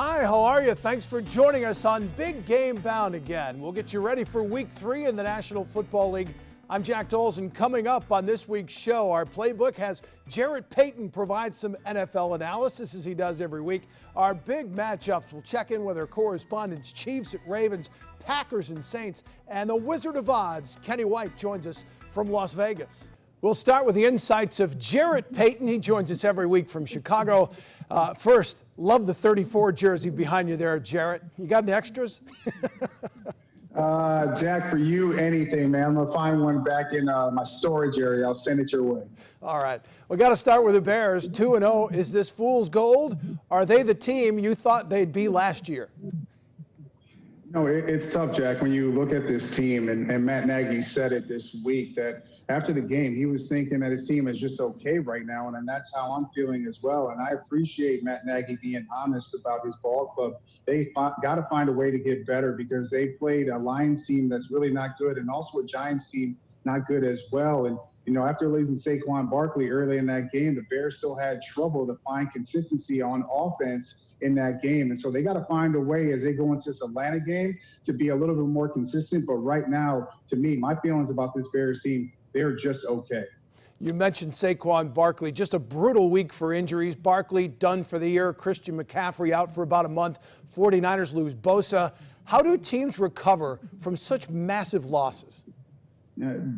Hi, how are you? Thanks for joining us on Big Game Bound again. We'll get you ready for Week 3 in the National Football League. I'm Jack Doles, and coming up on this week's show, our playbook has Jarrett Payton provide some NFL analysis as he does every week. Our big matchups, we'll check in with our correspondents, Chiefs at Ravens, Packers and Saints, and the Wizard of Odds, Kenny White, joins us from Las Vegas. We'll start with the insights of Jarrett Payton. He joins us every week from Chicago. First, love the 34 jersey behind you there, Jarrett. You got any extras? Jack, for you, anything, man. I'm going to find one back in my storage area. I'll send it your way. All right. We got to start with the Bears. 2-0. Is this fool's gold? Are they the team you thought they'd be last year? No, it's tough, Jack, when you look at this team, and Matt Nagy said it this week, that after the game, he was thinking that his team is just okay right now, and that's how I'm feeling as well. And I appreciate Matt Nagy being honest about his ball club. They got to find a way to get better because they played a Lions team that's really not good, and also a Giants team not good as well. And you know, after losing Saquon Barkley early in that game, the Bears still had trouble to find consistency on offense in that game. And so they got to find a way as they go into this Atlanta game to be a little bit more consistent. But right now, to me, my feelings about this Bears team, they're just okay. You mentioned Saquon Barkley, just a brutal week for injuries. Barkley done for the year. Christian McCaffrey out for about a month. 49ers lose Bosa. How do teams recover from such massive losses?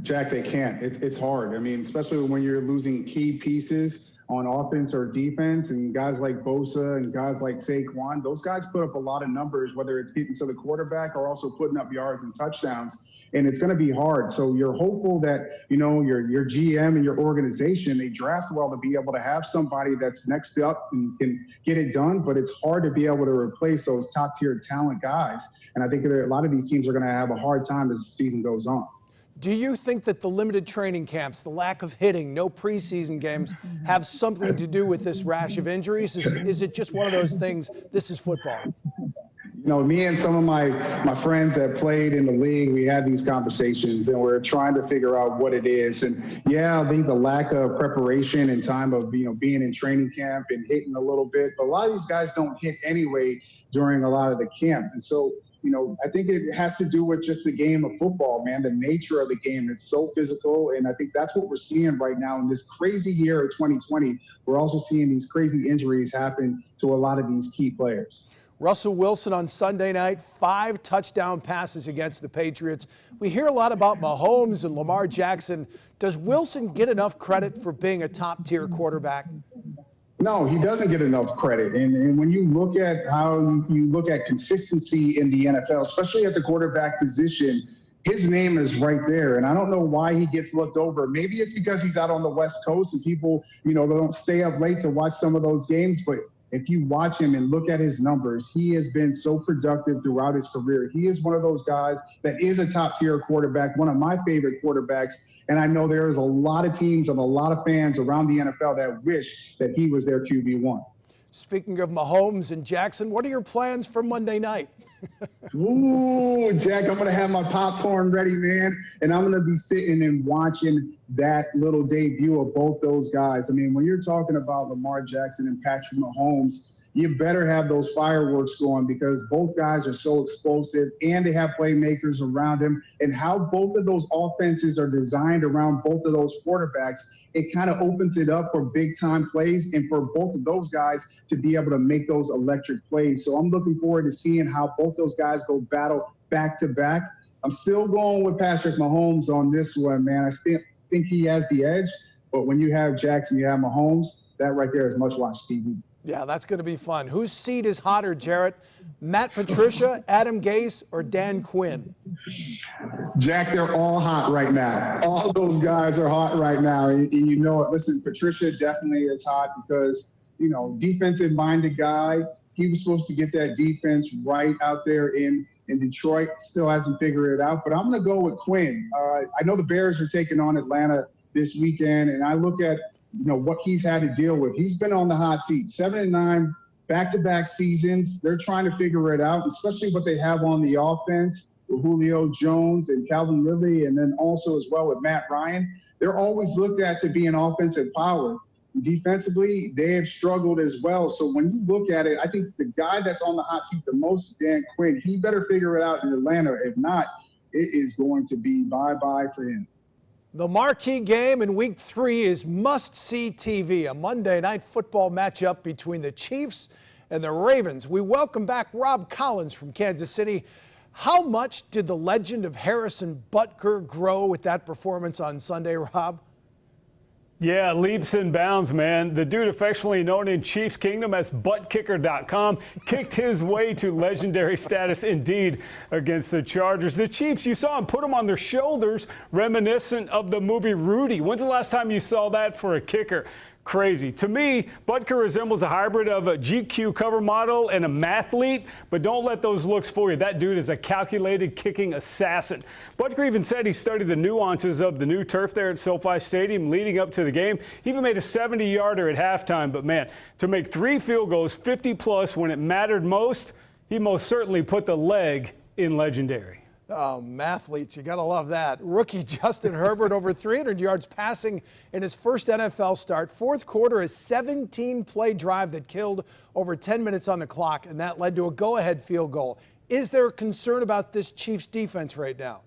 Jack, they can't. It's hard. I mean, especially when you're losing key pieces on offense or defense, and guys like Bosa and guys like Saquon, those guys put up a lot of numbers, whether it's getting to the quarterback or also putting up yards and touchdowns. And it's going to be hard. So you're hopeful that, you know, your GM and your organization, they draft well to be able to have somebody that's next up and can get it done. But it's hard to be able to replace those top tier talent guys. And I think that a lot of these teams are going to have a hard time as the season goes on. Do you think that the limited training camps, the lack of hitting, no preseason games, have something to do with this rash of injuries? Is it just one of those things, this is football? You know, me and some of my friends that played in the league, we had these conversations and we're trying to figure out what it is. And yeah, I think the lack of preparation and time of, you know, being in training camp and hitting a little bit, but a lot of these guys don't hit anyway during a lot of the camp. And so, you know, I think it has to do with just the game of football, man, the nature of the game. It's so physical. And I think that's what we're seeing right now in this crazy year of 2020. We're also seeing these crazy injuries happen to a lot of these key players. Russell Wilson on Sunday night, 5 touchdown passes against the Patriots. We hear a lot about Mahomes and Lamar Jackson. Does Wilson get enough credit for being a top-tier quarterback? No, he doesn't get enough credit. And when you look at how you look at consistency in the NFL, especially at the quarterback position, his name is right there. And I don't know why he gets looked over. Maybe it's because he's out on the West Coast and people, you know, don't stay up late to watch some of those games. But if you watch him and look at his numbers, he has been so productive throughout his career. He is one of those guys that is a top-tier quarterback, one of my favorite quarterbacks. And I know there is a lot of teams and a lot of fans around the NFL that wish that he was their QB1. Speaking of Mahomes and Jackson, what are your plans for Monday night? Ooh, Jack, I'm going to have my popcorn ready, man. And I'm going to be sitting and watching that little debut of both those guys. I mean, when you're talking about Lamar Jackson and Patrick Mahomes, you better have those fireworks going because both guys are so explosive and they have playmakers around them. And how both of those offenses are designed around both of those quarterbacks, it kind of opens it up for big-time plays and for both of those guys to be able to make those electric plays. So I'm looking forward to seeing how both those guys go battle back-to-back. I'm still going with Patrick Mahomes on this one, man. I still think he has the edge. But when you have Jackson, you have Mahomes, that right there is much-watched TV. Yeah, that's going to be fun. Whose seat is hotter, Jarrett? Matt Patricia, Adam Gase, or Dan Quinn? Jack, they're all hot right now. All those guys are hot right now. And you know it. Listen, Patricia definitely is hot because, you know, defensive-minded guy. He was supposed to get that defense right out there in Detroit. Still hasn't figured it out. But I'm going to go with Quinn. I know the Bears are taking on Atlanta this weekend, and I look at, you know, what he's had to deal with. He's been on the hot seat, 7-9 back-to-back seasons. They're trying to figure it out, especially what they have on the offense with Julio Jones and Calvin Ridley, and then also as well with Matt Ryan. They're always looked at to be an offensive power. defensively, they have struggled as well. So when you look at it, I think the guy that's on the hot seat the most is Dan Quinn. He better figure it out in Atlanta. If not, it is going to be bye-bye for him. The marquee game in Week 3 is must-see TV, a Monday Night Football matchup between the Chiefs and the Ravens. We welcome back Rob Collins from Kansas City. How much did the legend of Harrison Butker grow with that performance on Sunday, Rob? Yeah, leaps and bounds, man. The dude, affectionately known in Chiefs Kingdom as buttkicker.com, kicked his way to legendary status indeed against the Chargers. The Chiefs, you saw him put them on their shoulders, reminiscent of the movie Rudy. When's the last time you saw that for a kicker? Crazy. To me, Butker resembles a hybrid of a GQ cover model and a mathlete, but don't let those looks fool you. That dude is a calculated kicking assassin. Butker even said he studied the nuances of the new turf there at SoFi Stadium leading up to the game. He even made a 70-yarder at halftime, but man, to make 3 field goals, 50-plus when it mattered most, he most certainly put the leg in legendary. Oh, mathletes, you got to love that. Rookie Justin Herbert over 300 yards passing in his first NFL start. Fourth quarter, a 17-play drive that killed over 10 minutes on the clock, and that led to a go-ahead field goal. Is there a concern about this Chiefs defense right now?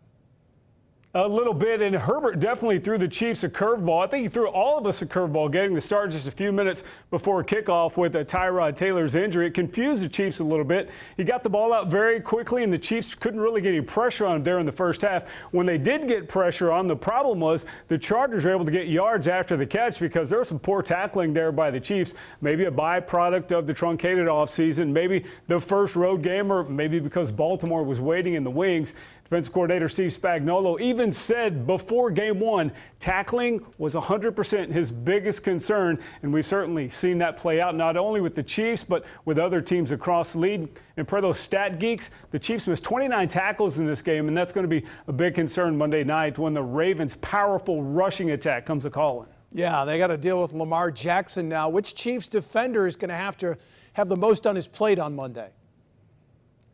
A little bit, and Herbert definitely threw the Chiefs a curveball. I think he threw all of us a curveball, getting the start just a few minutes before kickoff with Tyrod Taylor's injury. It confused the Chiefs a little bit. He got the ball out very quickly, and the Chiefs couldn't really get any pressure on him there in the first half. When they did get pressure on, the problem was the Chargers were able to get yards after the catch because there was some poor tackling there by the Chiefs. Maybe a byproduct of the truncated offseason, maybe the first road game, or maybe because Baltimore was waiting in the wings. Defense coordinator Steve Spagnuolo even said before game 1, tackling was 100% his biggest concern, and we've certainly seen that play out not only with the Chiefs but with other teams across the league. And per those stat geeks, the Chiefs missed 29 tackles in this game, and that's going to be a big concern Monday night when the Ravens' powerful rushing attack comes a-calling. Yeah, they got to deal with Lamar Jackson now. Which Chiefs defender is going to have the most on his plate on Monday?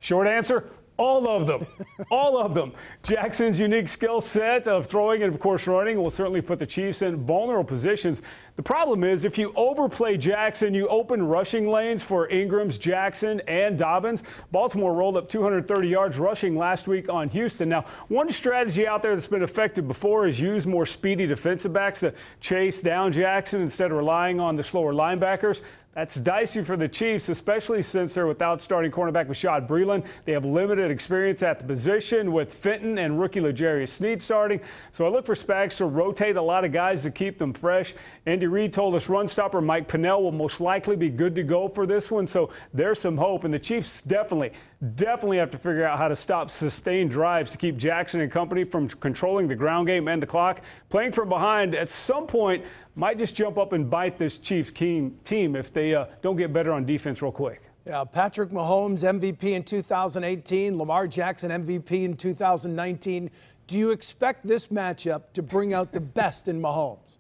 Short answer, all of them. All of them. Jackson's unique skill set of throwing and, of course, running will certainly put the Chiefs in vulnerable positions. The problem is if you overplay Jackson, you open rushing lanes for Ingrams, Jackson, and Dobbins. Baltimore rolled up 230 yards rushing last week on Houston. Now, one strategy out there that's been effective before is use more speedy defensive backs to chase down Jackson instead of relying on the slower linebackers. That's dicey for the Chiefs, especially since they're without starting cornerback Rashad Breeland. They have limited experience at the position with Fenton and rookie L'Jarius Sneed starting. So I look for Spags to rotate a lot of guys to keep them fresh. Andy Reid told us run stopper Mike Pennell will most likely be good to go for this one. So there's some hope. And the Chiefs definitely have to figure out how to stop sustained drives to keep Jackson and company from controlling the ground game and the clock. Playing from behind at some point might just jump up and bite this Chiefs team if they don't get better on defense real quick. Yeah, Patrick Mahomes, MVP in 2018, Lamar Jackson, MVP in 2019. Do you expect this matchup to bring out the best in Mahomes?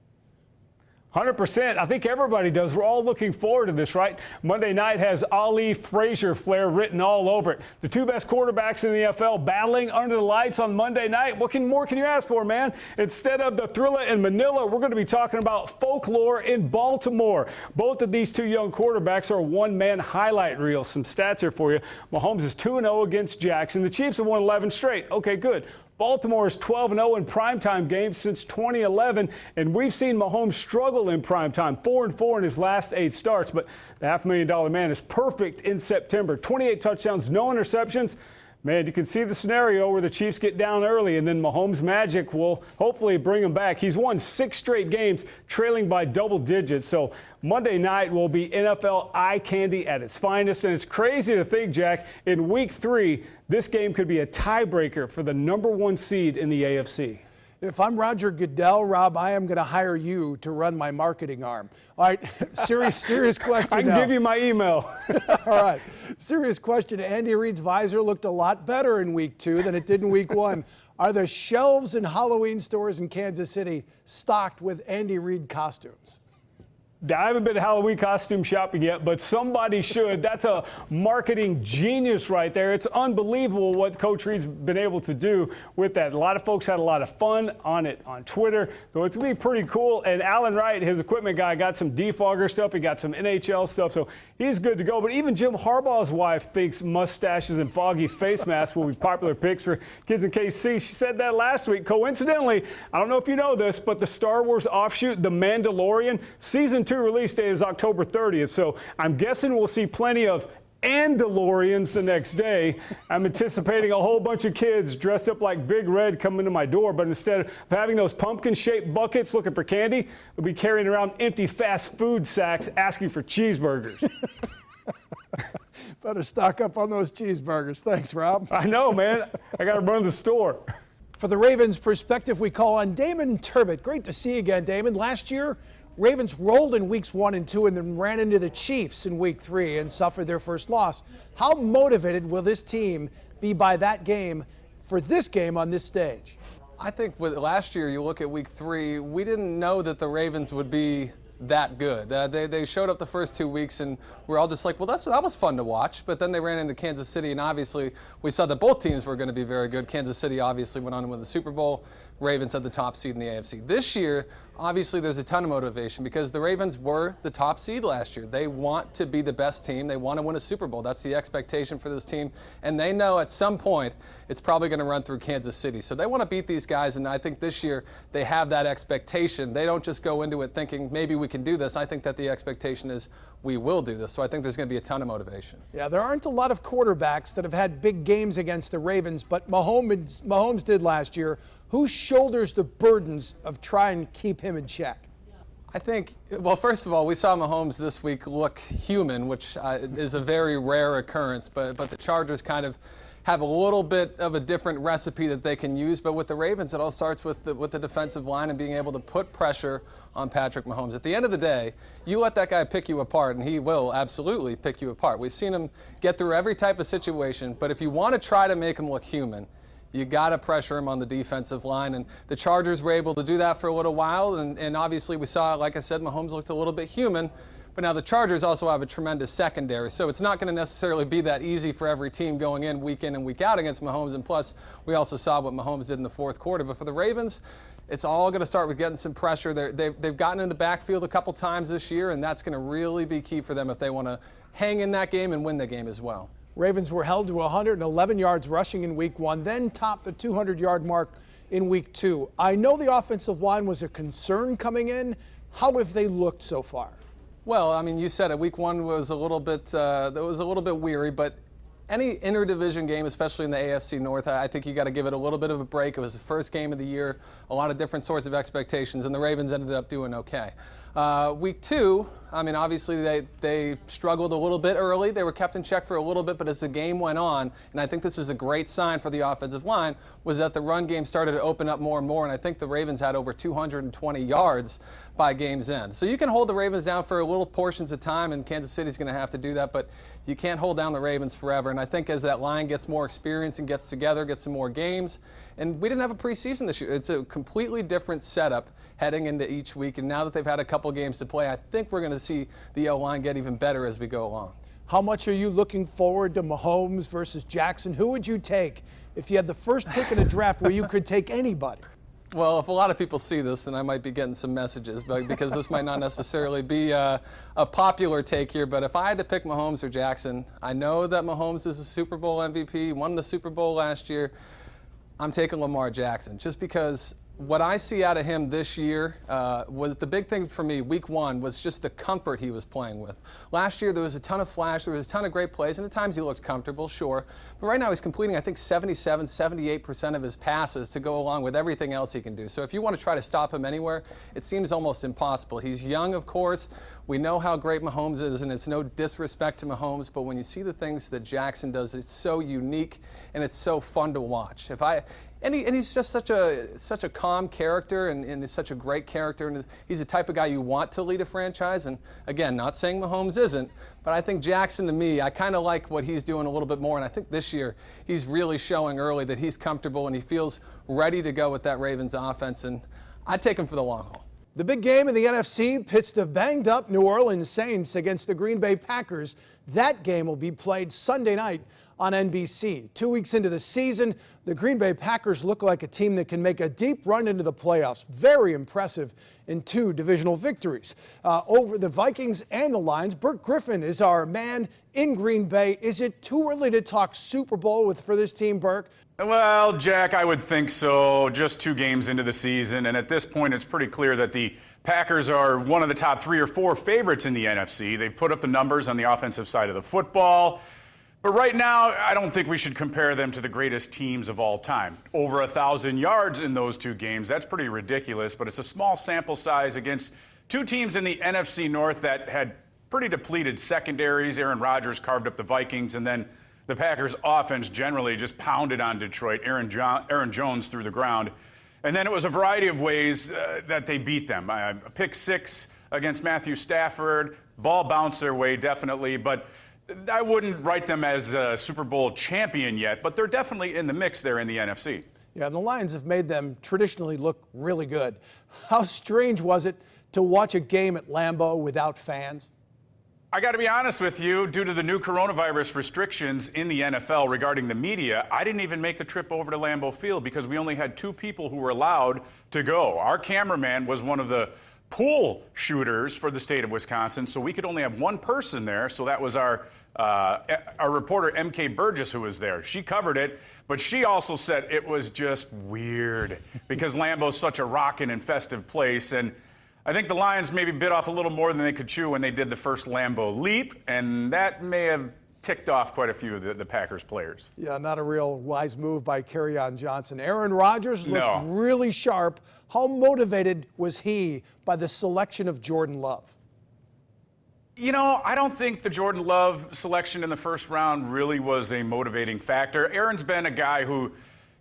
100%. I think everybody does. We're all looking forward to this, right? Monday night has Ali Frazier flair written all over it. The 2 best quarterbacks in the NFL battling under the lights on Monday night. What more can you ask for, man? Instead of the thriller in Manila, we're going to be talking about folklore in Baltimore. Both of these 2 young quarterbacks are one-man highlight reels. Some stats here for you. Mahomes is 2-0 against Jackson. The Chiefs have won 11 straight. Okay, good. Baltimore is 12-0 in primetime games since 2011, and we've seen Mahomes struggle in primetime, 4-4 in his last 8 starts. But the $500,000 man is perfect in September. 28 touchdowns, no interceptions. Man, you can see the scenario where the Chiefs get down early, and then Mahomes' magic will hopefully bring him back. He's won 6 straight games, trailing by double digits. So Monday night will be NFL eye candy at its finest. And it's crazy to think, Jack, in Week 3, this game could be a tiebreaker for the #1 seed in the AFC. If I'm Roger Goodell, Rob, I am going to hire you to run my marketing arm. All right, serious question I can give you my email. All right, serious question. Andy Reid's visor looked a lot better in Week 2 than it did in Week 1. Are the shelves in Halloween stores in Kansas City stocked with Andy Reid costumes? I haven't been Halloween costume shopping yet, but somebody should. That's a marketing genius right there. It's unbelievable what Coach Reid's been able to do with that. A lot of folks had a lot of fun on it on Twitter, so it's going to be pretty cool. And Alan Wright, his equipment guy, got some defogger stuff. He got some NHL stuff, so he's good to go. But even Jim Harbaugh's wife thinks mustaches and foggy face masks will be popular picks for kids in KC. She said that last week. Coincidentally, I don't know if you know this, but the Star Wars offshoot, The Mandalorian, Season 2 release date is October 30th, so I'm guessing we'll see plenty of Andalorians the next day. I'm anticipating a whole bunch of kids dressed up like Big Red coming to my door, but instead of having those pumpkin-shaped buckets looking for candy, they'll be carrying around empty fast food sacks asking for cheeseburgers. Better stock up on those cheeseburgers. Thanks, Rob. I know, man. I got to run to the store. For the Ravens' perspective, we call on Damon Turbot. Great to see you again, Damon. Last year, Ravens rolled in weeks 1 and 2 and then ran into the Chiefs in week 3 and suffered their first loss. How motivated will this team be by that game for this game on this stage? I think with last year, you look at week 3, we didn't know that the Ravens would be that good. They showed up the first 2 weeks, and we're all just like, well, that was fun to watch. But then they ran into Kansas City, and obviously we saw that both teams were going to be very good. Kansas City obviously went on to win the Super Bowl. Ravens had the top seed in the AFC. This year, obviously there's a ton of motivation because the Ravens were the top seed last year. They want to be the best team. They want to win a Super Bowl. That's the expectation for this team. And they know at some point it's probably going to run through Kansas City. So they want to beat these guys, and I think this year they have that expectation. They don't just go into it thinking maybe we can do this. I think that the expectation is we will do this. So I think there's going to be a ton of motivation. Yeah, there aren't a lot of quarterbacks that have had big games against the Ravens, but Mahomes did last year. Who shoulders the burdens of trying to keep him in check? I think, well, first of all, we saw Mahomes this week look human, which is a very rare occurrence, but the Chargers kind of have a little bit of a different recipe that they can use. But with the Ravens, it all starts with the defensive line and being able to put pressure on Patrick Mahomes. At the end of the day, you let that guy pick you apart, and he will absolutely pick you apart. We've seen him get through every type of situation, but if you want to try to make him look human, you got to pressure him on the defensive line, and the Chargers were able to do that for a little while, and obviously we saw, like I said, Mahomes looked a little bit human, but now the Chargers also have a tremendous secondary, so it's not going to necessarily be that easy for every team going in and week out against Mahomes, and plus we also saw what Mahomes did in the fourth quarter. But for the Ravens, it's all going to start with getting some pressure. They've gotten in the backfield a couple times this year, and that's going to really be key for them if they want to hang in that game and win the game as well. Ravens were held to 111 yards rushing in week 1, then topped the 200-yard mark in week 2. I know the offensive line was a concern coming in. How have they looked so far? Well, I mean, you said it. Week 1 was a little bit weary, but any interdivision game, especially in the AFC North, I think you got to give it a little bit of a break. It was the first game of the year, a lot of different sorts of expectations, and the Ravens ended up doing okay. Week 2, I mean, obviously they struggled a little bit early. They were kept in check for a little bit, but as the game went on, and I think this was a great sign for the offensive line, was that the run game started to open up more and more, and I think the Ravens had over 220 yards by game's end. So you can hold the Ravens down for little portions of time, and Kansas City's going to have to do that, but you can't hold down the Ravens forever. And I think as that line gets more experience and gets together, gets some more games, and we didn't have a preseason this year. It's a completely different setup heading into each week, and now that they've had a couple games to play, I think we're going to see the O-line get even better as we go along. How much are you looking forward to Mahomes versus Jackson? Who would you take if you had the first pick in a draft where you could take anybody? Well, if a lot of people see this, then I might be getting some messages, but because this might not necessarily be a popular take here. But if I had to pick Mahomes or Jackson, I know that Mahomes is a Super Bowl MVP, won the Super Bowl last year. I'm taking Lamar Jackson just because what I see out of him this year was the big thing for me. Week 1 was just the comfort he was playing with. Last year there was a ton of flash, there was a ton of great plays, and at times he looked comfortable, sure. But right now he's completing, I think, 77, 78% of his passes to go along with everything else he can do. So if you want to try to stop him anywhere, it seems almost impossible. He's young, of course. We know how great Mahomes is, and it's no disrespect to Mahomes, but when you see the things that Jackson does, it's so unique and it's so fun to watch. And he's just such a calm character, and he's such a great character, and he's the type of guy you want to lead a franchise. And again, not saying Mahomes isn't, but I think Jackson, to me, I kind of like what he's doing a little bit more. And I think this year he's really showing early that he's comfortable and he feels ready to go with that Ravens offense. And I'd take him for the long haul. The big game in the NFC pits the banged-up New Orleans Saints against the Green Bay Packers. That game will be played Sunday night on NBC. 2 weeks into the season, the Green Bay Packers look like a team that can make a deep run into the playoffs. Very impressive in 2 divisional victories over the Vikings and the Lions. Burt Griffin is our man in Green Bay. Is it too early to talk Super Bowl for this team, Burke? Well, Jack, I would think so. Just 2 games into the season, and at this point, it's pretty clear that the Packers are one of the top 3 or 4 favorites in the NFC. They've put up the numbers on the offensive side of the football. But right now, I don't think we should compare them to the greatest teams of all time. Over 1,000 yards in those 2 games, that's pretty ridiculous, but it's a small sample size against 2 teams in the NFC North that had pretty depleted secondaries. Aaron Rodgers carved up the Vikings, and then the Packers' offense generally just pounded on Detroit. Aaron Jones through the ground. And then it was a variety of ways that they beat them. A pick 6 against Matthew Stafford, ball bounced their way, definitely, but I wouldn't write them as a Super Bowl champion yet, but they're definitely in the mix there in the NFC. Yeah, the Lions have made them traditionally look really good. How strange was it to watch a game at Lambeau without fans? I got to be honest with you, due to the new coronavirus restrictions in the NFL regarding the media, I didn't even make the trip over to Lambeau Field because we only had 2 people who were allowed to go. Our cameraman was one of the pool shooters for the state of Wisconsin, so we could only have 1 person there. So that was our reporter, M.K. Burgess, who was there. She covered it, but she also said it was just weird because Lambeau's such a rockin' and festive place. And I think the Lions maybe bit off a little more than they could chew when they did the first Lambeau leap, and that may have ticked off quite a few of the Packers players. Yeah, not a real wise move by Kerryon Johnson. Aaron Rodgers looked really sharp. How motivated was he by the selection of Jordan Love? You know, I don't think the Jordan Love selection in the first round really was a motivating factor. Aaron's been a guy who,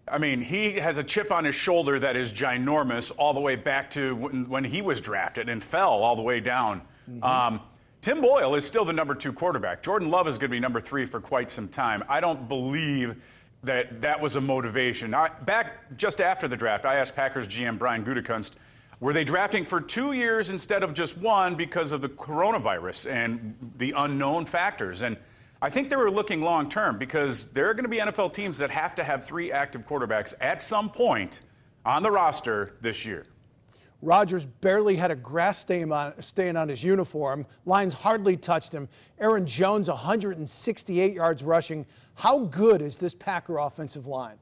I mean, he has a chip on his shoulder that is ginormous all the way back to when he was drafted and fell all the way down. Tim Boyle is still the number 2 quarterback. Jordan Love is going to be number 3 for quite some time. I don't believe that was a motivation. Back just after the draft, I asked Packers GM Brian Gutekunst, were they drafting for 2 years instead of just 1 because of the coronavirus and the unknown factors? And I think they were looking long term because there are going to be NFL teams that have to have 3 active quarterbacks at some point on the roster this year. Rodgers barely had a grass stain on his uniform. Lions hardly touched him. Aaron Jones, 168 yards rushing. How good is this Packer offensive line?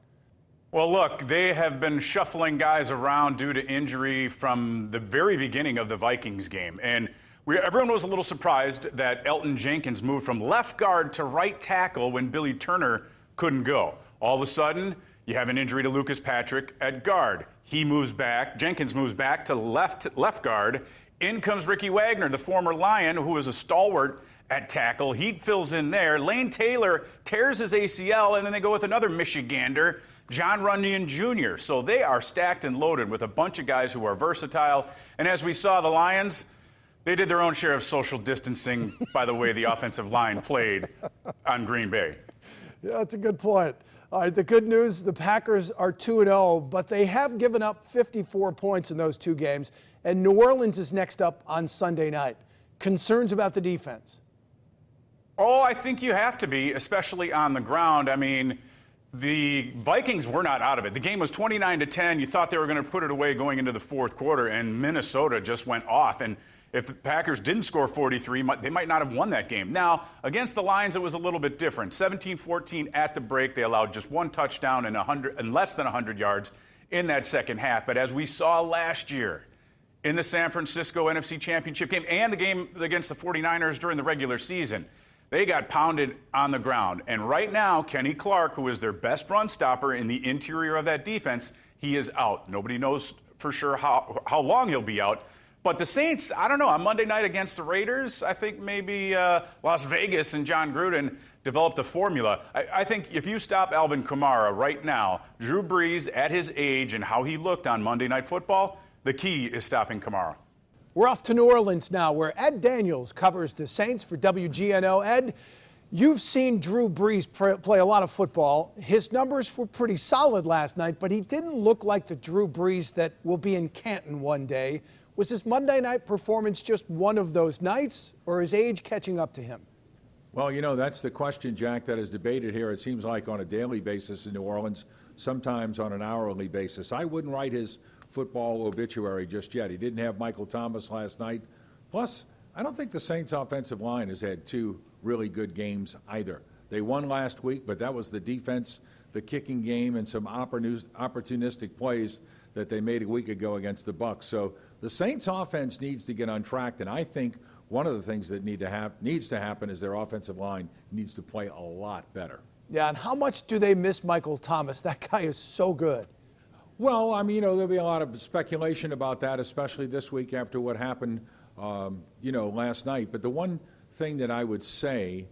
Well, look, they have been shuffling guys around due to injury from the very beginning of the Vikings game. And everyone was a little surprised that Elton Jenkins moved from left guard to right tackle when Billy Turner couldn't go. All of a sudden, you have an injury to Lucas Patrick at guard. He moves back. Jenkins moves back to left guard. In comes Ricky Wagner, the former Lion, who was a stalwart at tackle. He fills in there. Lane Taylor tears his ACL, and then they go with another Michigander, John Runyon Jr. So they are stacked and loaded with a bunch of guys who are versatile. And as we saw, the Lions, they did their own share of social distancing by the way the offensive line played on Green Bay. Yeah, that's a good point. All right, the good news, the Packers are 2-0, but they have given up 54 points in those 2 games, and New Orleans is next up on Sunday night. Concerns about the defense? Oh, I think you have to be, especially on the ground. I mean, the Vikings were not out of it. The game was 29-10. You thought they were going to put it away going into the 4th quarter, and Minnesota just went off. And if the Packers didn't score 43, they might not have won that game. Now, against the Lions, it was a little bit different. 17-14 at the break. They allowed just 1 touchdown and less than 100 yards in that second half. But as we saw last year in the San Francisco NFC Championship game and the game against the 49ers during the regular season, they got pounded on the ground. And right now, Kenny Clark, who is their best run stopper in the interior of that defense, he is out. Nobody knows for sure how long he'll be out. But the Saints, I don't know, on Monday night against the Raiders, I think maybe Las Vegas and John Gruden developed a formula. I think if you stop Alvin Kamara right now, Drew Brees at his age and how he looked on Monday Night Football, the key is stopping Kamara. We're off to New Orleans now, where Ed Daniels covers the Saints for WGNO. Ed, you've seen Drew Brees play a lot of football. His numbers were pretty solid last night, but he didn't look like the Drew Brees that will be in Canton one day. Was his Monday night performance just one of those nights, or is age catching up to him? Well, you know, that's the question, Jack, that is debated here. It seems like on a daily basis in New Orleans, sometimes on an hourly basis. I wouldn't write his football obituary just yet. He didn't have Michael Thomas last night. Plus, I don't think the Saints' offensive line has had two really good games either. They won last week, but that was the defense, the kicking game, and some opportunistic plays that they made a week ago against the Bucs. So the Saints' offense needs to get on track, and I think one of the things that needs to happen is their offensive line needs to play a lot better. Yeah, and how much do they miss Michael Thomas? That guy is so good. Well, I mean, you know, there'll be a lot of speculation about that, especially this week after what happened, you know, last night. But the one thing that I would say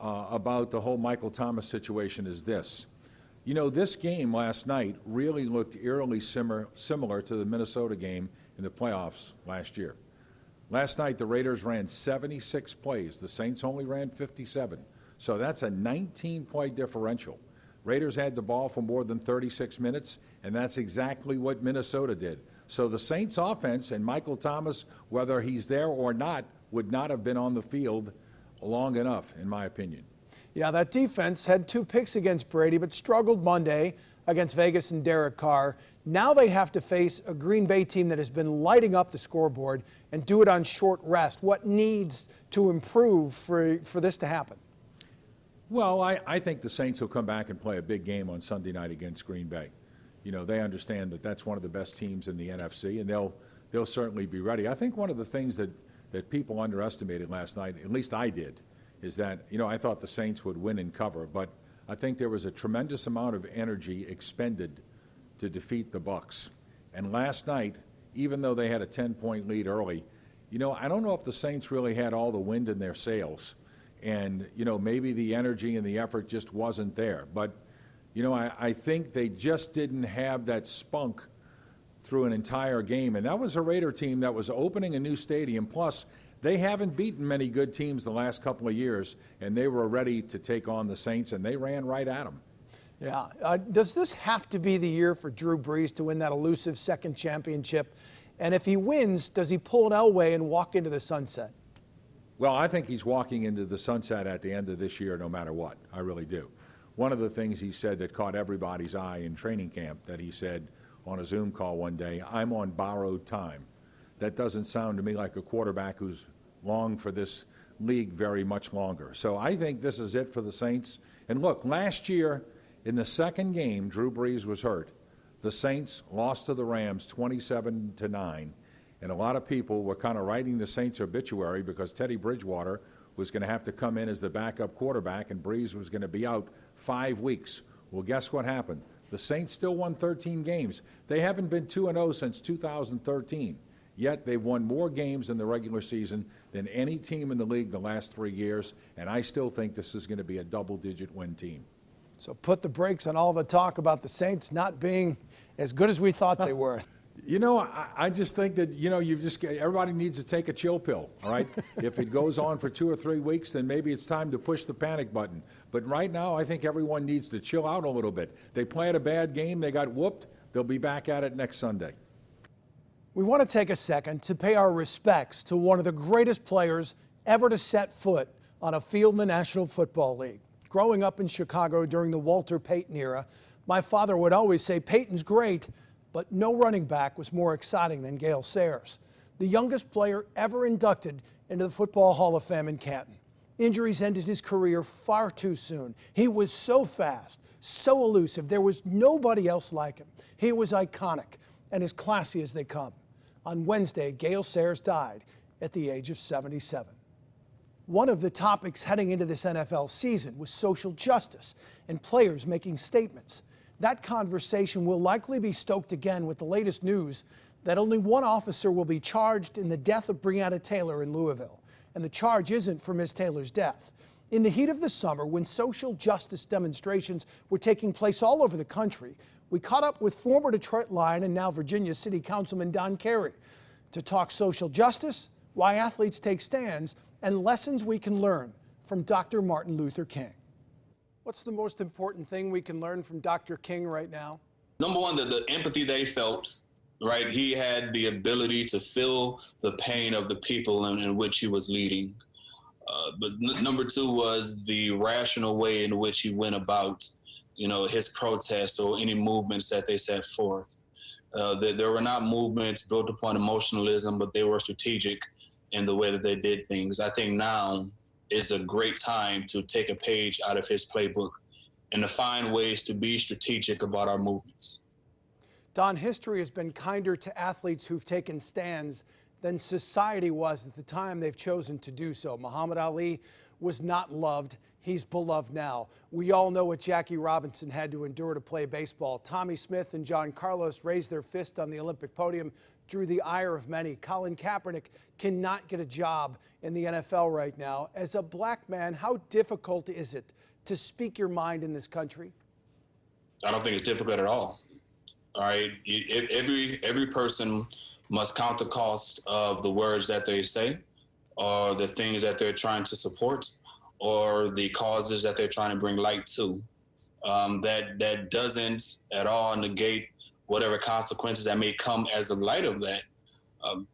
about the whole Michael Thomas situation is this. You know, this game last night really looked eerily similar to the Minnesota game in the playoffs last year. Last night, the Raiders ran 76 plays. The Saints only ran 57. So that's a 19-play differential. Raiders had the ball for more than 36 minutes, and that's exactly what Minnesota did. So the Saints' offense and Michael Thomas, whether he's there or not, would not have been on the field long enough, in my opinion. Yeah, that defense had 2 picks against Brady, but struggled Monday against Vegas and Derek Carr. Now they have to face a Green Bay team that has been lighting up the scoreboard and do it on short rest. What needs to improve for this to happen? Well, I think the Saints will come back and play a big game on Sunday night against Green Bay. You know, they understand that that's one of the best teams in the NFC, and they'll certainly be ready. I think one of the things that people underestimated last night, at least I did, is that, you know, I thought the Saints would win and cover, but I think there was a tremendous amount of energy expended to defeat the Bucs. And last night, even though they had a 10-point lead early, you know, I don't know if the Saints really had all the wind in their sails. And, you know, maybe the energy and the effort just wasn't there. But, you know, I think they just didn't have that spunk through an entire game. And that was a Raider team that was opening a new stadium. Plus, they haven't beaten many good teams the last couple of years, and they were ready to take on the Saints, and they ran right at them. Yeah. Does this have to be the year for Drew Brees to win that elusive second championship? And if he wins, does he pull an Elway and walk into the sunset? Well, I think he's walking into the sunset at the end of this year no matter what. I really do. One of the things he said that caught everybody's eye in training camp, that he said on a Zoom call one day, "I'm on borrowed time." That doesn't sound to me like a quarterback who's longed for this league very much longer. So I think this is it for the Saints. And look, last year in the second game, Drew Brees was hurt. The Saints lost to the Rams 27-9. And a lot of people were kind of writing the Saints' obituary because Teddy Bridgewater was going to have to come in as the backup quarterback and Brees was going to be out 5 weeks. Well, guess what happened? The Saints still won 13 games. They haven't been 2-0 since 2013. Yet they've won more games in the regular season than any team in the league the last 3 years, and I still think this is going to be a double-digit win team. So put the brakes on all the talk about the Saints not being as good as we thought they were. You know, I just think that, you know, everybody needs to take a chill pill, all right? If it goes on for 2 or 3 weeks, then maybe it's time to push the panic button. But right now, I think everyone needs to chill out a little bit. They played a bad game. They got whooped. They'll be back at it next Sunday. We want to take a second to pay our respects to one of the greatest players ever to set foot on a field in the National Football League. Growing up in Chicago during the Walter Payton era, my father would always say, "Payton's great, but no running back was more exciting than Gale Sayers," the youngest player ever inducted into the Football Hall of Fame in Canton. Injuries ended his career far too soon. He was so fast, so elusive. There was nobody else like him. He was iconic and as classy as they come. On Wednesday, Gale Sayers died at the age of 77. One of the topics heading into this NFL season was social justice and players making statements. That conversation will likely be stoked again with the latest news that only one officer will be charged in the death of Breonna Taylor in Louisville. And the charge isn't for Ms. Taylor's death. In the heat of the summer, when social justice demonstrations were taking place all over the country, we caught up with former Detroit Lion and now Virginia City Councilman Don Carey to talk social justice, why athletes take stands, and lessons we can learn from Dr. Martin Luther King. What's the most important thing we can learn from Dr. King right now? Number one, the empathy that he felt right? He had the ability to feel the pain of the people in which he was leading. But number two was the rational way in which he went about, his protests or any movements that they set forth. There were not movements built upon emotionalism, but they were strategic in the way that they did things. I think now is a great time to take a page out of his playbook and to find ways to be strategic about our movements. Don, history has been kinder to athletes who've taken stands than society was at the time they've chosen to do so. Muhammad Ali was not loved. He's beloved now. We all know what Jackie Robinson had to endure to play baseball. Tommy Smith and John Carlos raised their fist on the Olympic podium, drew the ire of many. Colin Kaepernick cannot get a job in the NFL right now. As a black man, how difficult is it to speak your mind in this country? I don't think it's difficult at all. All right, every person must count the cost of the words that they say, or the things that they're trying to support, or the causes that they're trying to bring light to. That doesn't at all negate whatever consequences that may come as a light of that.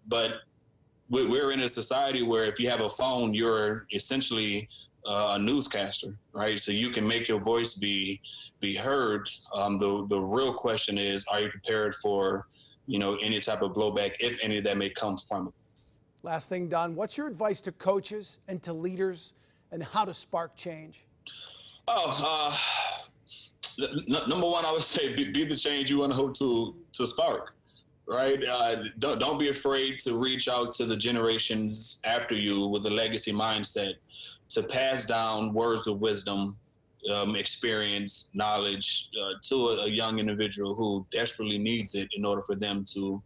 But we're in a society where if you have a phone, you're essentially a newscaster, right? So you can make your voice be heard. The real question is, are you prepared for, any type of blowback, if any, that may come from it? Last thing, Don, what's your advice to coaches and to leaders and how to spark change? Number one, I would say be the change you want to hope to spark, right? Don't be afraid to reach out to the generations after you with a legacy mindset to pass down words of wisdom, experience, knowledge to a young individual who desperately needs it in order for them to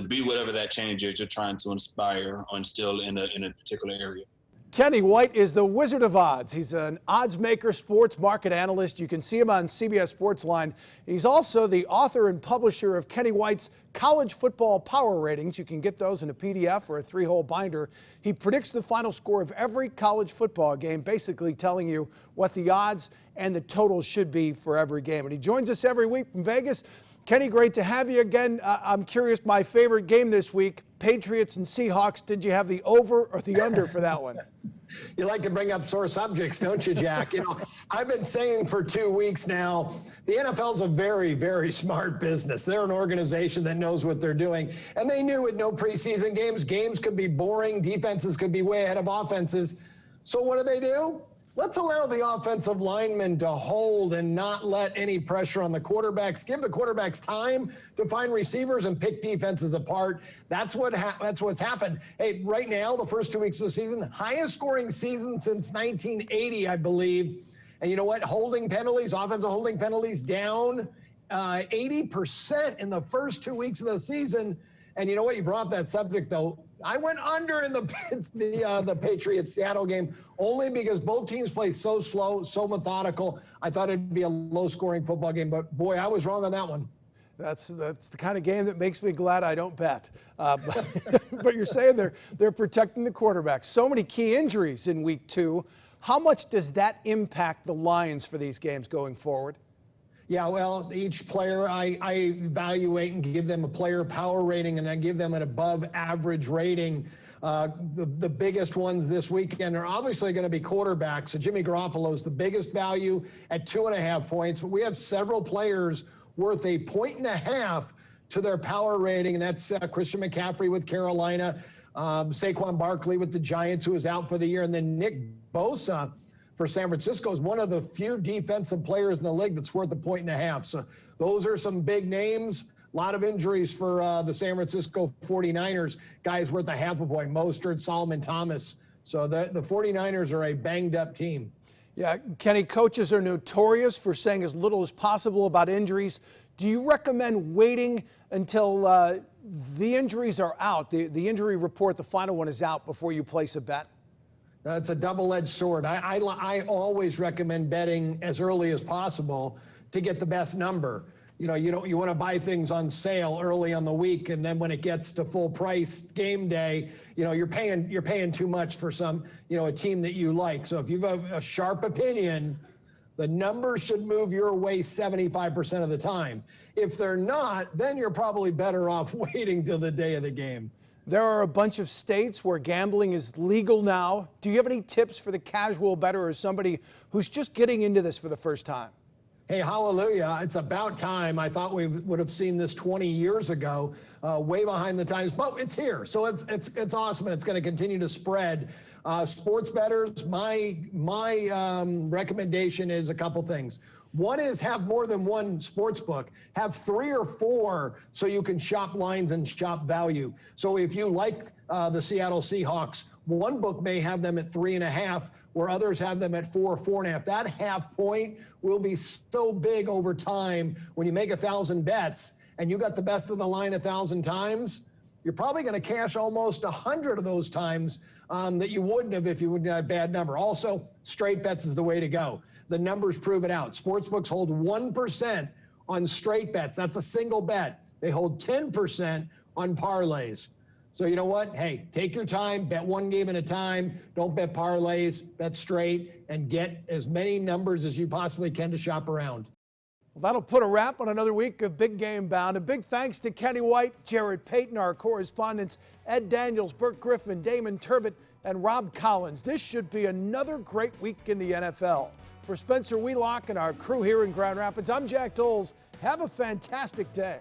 be whatever that change is you're trying to inspire or instill in a particular area. Kenny White is the Wizard of Odds. He's an odds maker, sports market analyst. You can see him on CBS Sportsline. He's also the author and publisher of Kenny White's College Football Power Ratings. You can get those in a PDF or a 3-hole binder. He predicts the final score of every college football game, basically telling you what the odds and the totals should be for every game. And he joins us every week from Vegas. Kenny, great to have you again. I'm curious, my favorite game this week, Patriots and Seahawks. Did you have the over or the under for that one? You like to bring up sore subjects, don't you, Jack? I've been saying for 2 weeks now, the NFL's a very, very smart business. They're an organization that knows what they're doing. And they knew with no preseason games, games could be boring, defenses could be way ahead of offenses. So what do? Let's allow the offensive linemen to hold and not let any pressure on the quarterbacks. Give the quarterbacks time to find receivers and pick defenses apart. That's what's happened. Hey, right now, the first 2 weeks of the season, highest scoring season since 1980, I believe. And you know what? Holding penalties, offensive holding penalties down 80% in the first 2 weeks of the season. And you know what? You brought up that subject, though. I went under in the Patriots-Seattle game only because both teams play so slow, so methodical. I thought it'd be a low-scoring football game, but boy, I was wrong on that one. That's the kind of game that makes me glad I don't bet. But you're saying they're protecting the quarterback. So many key injuries in week 2. How much does that impact the Lions for these games going forward? Yeah, well, each player I evaluate and give them a player power rating, and I give them an above average rating. The biggest ones this weekend are obviously going to be quarterbacks. So Jimmy Garoppolo is the biggest value at 2.5 points. But we have several players worth 1.5 points to their power rating, and that's Christian McCaffrey with Carolina, Saquon Barkley with the Giants, who is out for the year, and then Nick Bosa for San Francisco is one of the few defensive players in the league that's worth 1.5 points. So those are some big names. A lot of injuries for the San Francisco 49ers. Guys worth 0.5 point. Mostert, Solomon Thomas. So the 49ers are a banged up team. Yeah, Kenny, coaches are notorious for saying as little as possible about injuries. Do you recommend waiting until the injuries are out, the injury report, the final one is out, before you place a bet? It's a double-edged sword. I always recommend betting as early as possible to get the best number. You want to buy things on sale early on the week, and then when it gets to full price game day, you're paying too much for a team that you like. So if you have a sharp opinion, The numbers should move your way 75% of the time. If they're not, then you're probably better off waiting till the day of the game. There are a bunch of states where gambling is legal now. Do you have any tips for the casual bettor or somebody who's just getting into this for the first time? Hey, hallelujah. It's about time. I thought we would have seen this 20 years ago, way behind the times, but it's here. So it's awesome, and it's going to continue to spread. Sports bettors, my recommendation is a couple things. One is have more than one sports book. Have 3 or 4 so you can shop lines and shop value. So if you like the Seattle Seahawks, one book may have them at 3.5, where others have them at 4, 4.5. That half point will be so big over time. When you make 1,000 bets and you got the best of the line 1,000 times, you're probably going to cash almost 100 of those times that you wouldn't have if you would have a bad number. Also, straight bets is the way to go. The numbers prove it out. Sportsbooks hold 1% on straight bets. That's a single bet. They hold 10% on parlays. So you know what? Hey, take your time, bet one game at a time. Don't bet parlays, bet straight, and get as many numbers as you possibly can to shop around. Well, that'll put a wrap on another week of Big Game Bound. A big thanks to Kenny White, Jared Payton, our correspondents, Ed Daniels, Burt Griffin, Damon Turbett, and Rob Collins. This should be another great week in the NFL. For Spencer Wheelock and our crew here in Grand Rapids, I'm Jack Doles. Have a fantastic day.